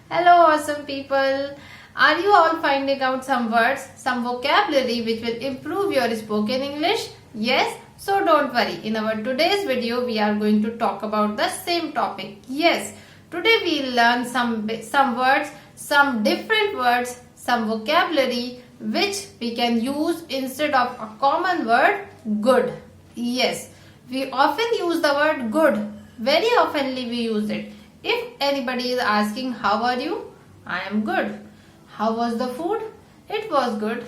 Hello awesome people. Are you all finding out some words, some vocabulary which will improve your spoken English? Yes? So don't worry. In our today's video we are going to talk about the same topic. Yes. Today we learn some words, some different words, some vocabulary which we can use instead of a common word good. Yes. We often use the word good. Very oftenly we use it. If anybody is asking how are you? I am good. How was the food? It was good.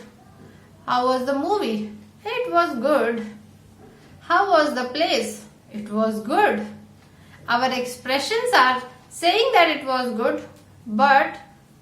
How was the movie? It was good. How was the place? It was good. Our expressions are saying that it was good, but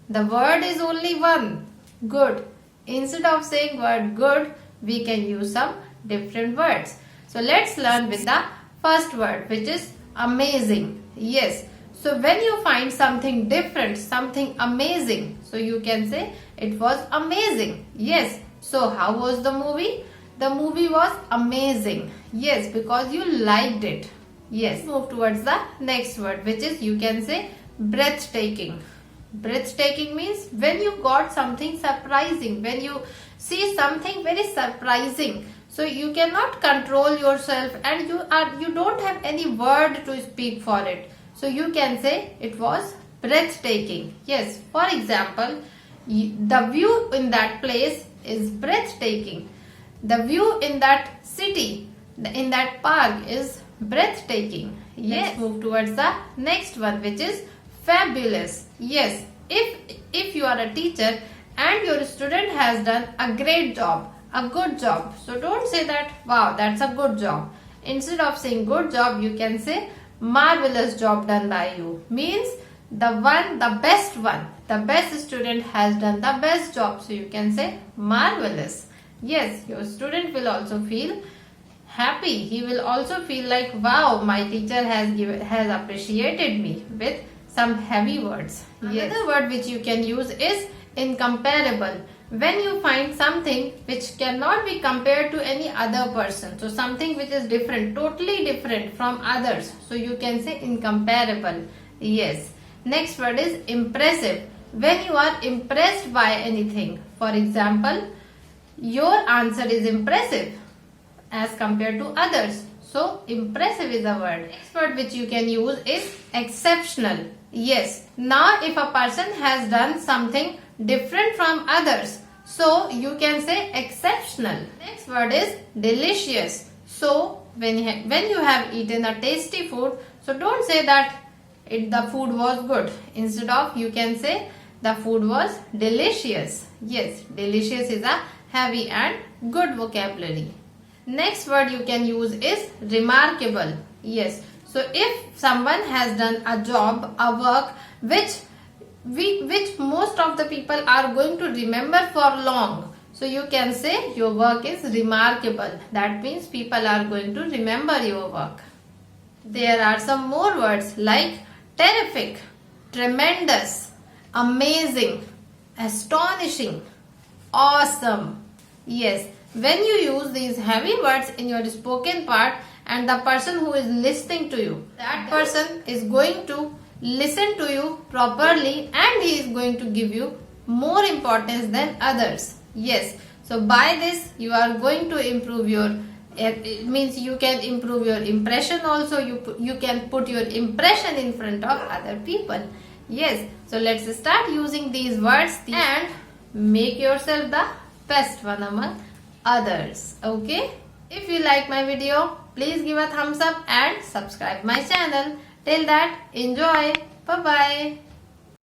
the word is only one, good. Instead of saying word good, we can use some different words. So let's learn with the first word, which is amazing. Yes. So when you find something different, something amazing, so you can say it was amazing. Yes. So how was the movie? The movie was amazing. Yes, because you liked it. Yes. Move towards the next word, which is you can say breathtaking. Breathtaking means when you got something surprising, when you see something very surprising. So you cannot control yourself and you don't have any word to speak for it. So you can say it was breathtaking. Yes, for example, the view in that place is breathtaking. The view in that city, in that park is breathtaking. Yes. Let's move towards the next one, which is fabulous. Yes, if you are a teacher and your student has done a great job, a good job, so don't say that wow, that's a good job. Instead of saying good job, you can say marvelous job done by you. Means the best student has done the best job, so you can say marvelous. Yes, your student will also feel happy. He will also feel like wow, my teacher has appreciated me with some heavy words. Yes. Another word which you can use is incomparable. When you find something which cannot be compared to any other person, so something which is different, totally different from others, so you can say incomparable. Yes. Next word is impressive. When you are impressed by anything, for example, your answer is impressive as compared to others. So impressive is a word. Next word which you can use is exceptional. Yes. Now if a person has done something different from others, so you can say exceptional. Next word is delicious. So when you have eaten a tasty food, so don't say that the food was good. Instead of, you can say the food was delicious. Yes, delicious is a heavy and good vocabulary. Next word you can use is remarkable. Yes. So if someone has done a job, a work which most of the people are going to remember for long, so you can say your work is remarkable. That means people are going to remember your work. There are some more words like terrific, tremendous, amazing, astonishing, awesome. Yes, when you use these heavy words in your spoken part and the person who is listening to you, that person is going to listen to you properly and he is going to give you more importance than others. Yes, so by this you are going to improve your, it means you can improve your impression also. You can put your impression in front of other people. Yes, so let's start using these words and make yourself the best one among others. Okay, if you like my video, please give a thumbs up and subscribe my channel. Till that, enjoy. Bye bye.